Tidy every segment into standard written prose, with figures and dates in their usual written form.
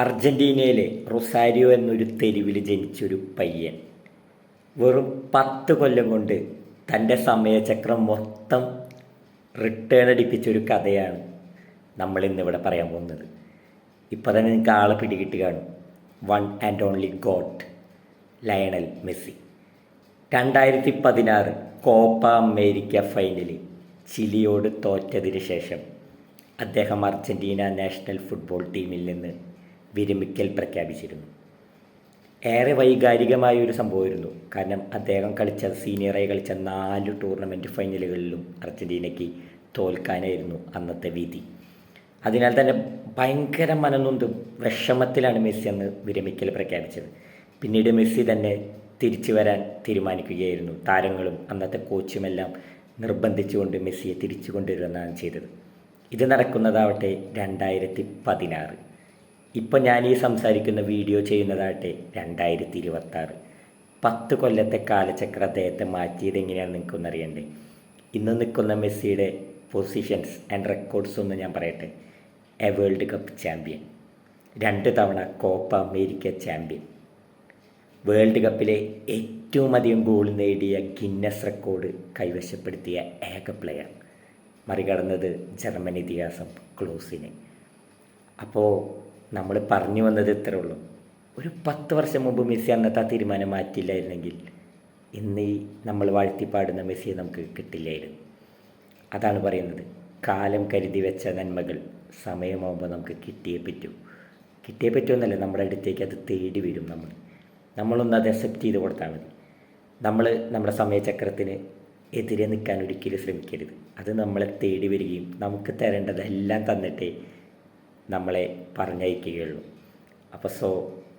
അർജൻറ്റീനയിലെ Rosario എന്നൊരു തെരുവിൽ ജനിച്ചൊരു പയ്യൻ വെറും 10 കൊല്ലം കൊണ്ട് തൻ്റെ സമയചക്രം മൊത്തം റിട്ടേൺ അടിപ്പിച്ചൊരു കഥയാണ് നമ്മളിന്നിവിടെ പറയാൻ പോകുന്നത്. ഇപ്പോൾ തന്നെ നിങ്ങൾക്ക് ആളെ പിടികിട്ടി കാണും. One and only got, Lionel Messi. 2016 Copa America ഫൈനലിൽ ചിലിയോട് തോറ്റതിന് ശേഷം അദ്ദേഹം അർജൻറ്റീന നാഷണൽ ഫുട്ബോൾ ടീമിൽ നിന്ന് വിരമിക്കൽ പ്രഖ്യാപിച്ചിരുന്നു. ഏറെ വൈകാരികമായ ഒരു സംഭവമായിരുന്നു. കാരണം അദ്ദേഹം സീനിയറായി കളിച്ച 4 ടൂർണമെൻറ്റ് ഫൈനലുകളിലും അർജൻറ്റീനയ്ക്ക് തോൽക്കാനായിരുന്നു അന്നത്തെ വിധി. അതിനാൽ തന്നെ ഭയങ്കര മനനൊന്തും വിഷമത്തിലാണ് മെസ്സി അന്ന് വിരമിക്കൽ പ്രഖ്യാപിച്ചത്. പിന്നീട് മെസ്സി തന്നെ തിരിച്ചു വരാൻ തീരുമാനിക്കുകയായിരുന്നു. താരങ്ങളും അന്നത്തെ കോച്ചുമെല്ലാം നിർബന്ധിച്ചുകൊണ്ട് മെസ്സിയെ തിരിച്ചു കൊണ്ടുവരുന്നതാണ് ചെയ്തത്. ഇത് നടക്കുന്നതാവട്ടെ 2016. ഇപ്പം ഞാൻ ഈ സംസാരിക്കുന്ന വീഡിയോ ചെയ്യുന്നതാകട്ടെ 2026. 10 കൊല്ലത്തെ കാലചക്രം അദ്ദേഹത്തെ മാറ്റിയത് എങ്ങനെയാണെന്ന് നിങ്ങൾക്കൊന്ന് അറിയണ്ടേ? ഇന്ന് നിൽക്കുന്ന മെസ്സിയുടെ പൊസിഷൻസ് ആൻഡ് റെക്കോർഡ്സ് ഒന്ന് ഞാൻ പറയട്ടെ. വേൾഡ് കപ്പ് ചാമ്പ്യൻ, 2 തവണ കോപ്പ അമേരിക്ക ചാമ്പ്യൻ, വേൾഡ് കപ്പിലെ ഏറ്റവും അധികം ഗോൾ നേടിയ ഗിന്നസ് റെക്കോർഡ് കൈവശപ്പെടുത്തിയ ഏക പ്ലെയർ, മറികടന്നത് ജർമ്മൻ ഇതിഹാസം ക്ലോസിനെ. അപ്പോൾ നമ്മൾ പറഞ്ഞു വന്നത് ഇത്രേ ഉള്ളൂ. ഒരു 10 വർഷം മുമ്പ് മെസ്സി അന്നത്തെ ആ തീരുമാനം മാറ്റിയില്ലായിരുന്നെങ്കിൽ ഇന്ന് ഈ നമ്മൾ വാഴ്ത്തിപ്പാടുന്ന മെസ്സിയെ നമുക്ക് കിട്ടില്ലായിരുന്നു. അതാണ് പറയുന്നത്, കാലം കരുതി വെച്ച നന്മകൾ സമയമാകുമ്പോൾ നമുക്ക് കിട്ടിയേ പറ്റുമെന്നല്ല, നമ്മുടെ അടുത്തേക്ക് അത് തേടി വരും. നമ്മളൊന്ന് അത് അക്സെപ്റ്റ് ചെയ്ത് കൊടുത്താൽ മതി. നമ്മൾ നമ്മുടെ സമയചക്രത്തിന് എതിരെ നിൽക്കാൻ ഒരിക്കലും ശ്രമിക്കരുത്. അത് നമ്മളെ തേടി വരികയും നമുക്ക് തരേണ്ടതെല്ലാം തന്നിട്ടേ നമ്മളെ പറഞ്ഞയക്കുകയുള്ളൂ. അപ്പോൾ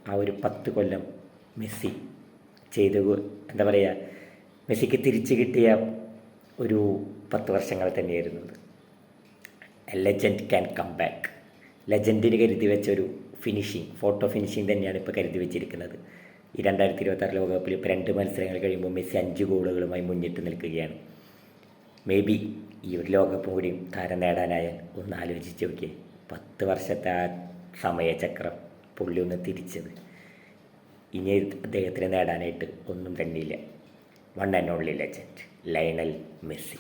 ആ ഒരു 10 കൊല്ലം മെസ്സി എന്താ പറയുക, മെസ്സിക്ക് തിരിച്ചു കിട്ടിയ ഒരു 10 വർഷങ്ങൾ തന്നെയായിരുന്നു. A legend can come back. ലെജൻഡിന് കരുതി വെച്ച ഒരു ഫോട്ടോ ഫിനിഷിങ് തന്നെയാണ് ഇപ്പോൾ കരുതി വെച്ചിരിക്കുന്നത്. ഈ 2026 ലോകകപ്പിൽ ഇപ്പോൾ 2 മത്സരങ്ങൾ കഴിയുമ്പോൾ മെസ്സി 5 ഗോളുകളുമായി മുന്നിട്ട് നിൽക്കുകയാണ്. മേ ബി ഈ ഒരു ലോകകപ്പും കൂടിയും താരം നേടാനായാൽ ഒന്ന് ആലോചിച്ച് നോക്കിയേ. 10 വർഷത്തെ ആ സമയചക്രം പുള്ളി ഒന്ന് തിരിച്ചത്. ഇനി അദ്ദേഹത്തിന് നേടാനായിട്ട് ഒന്നും തന്നെയില്ല. One and only legend, Lionel Messi.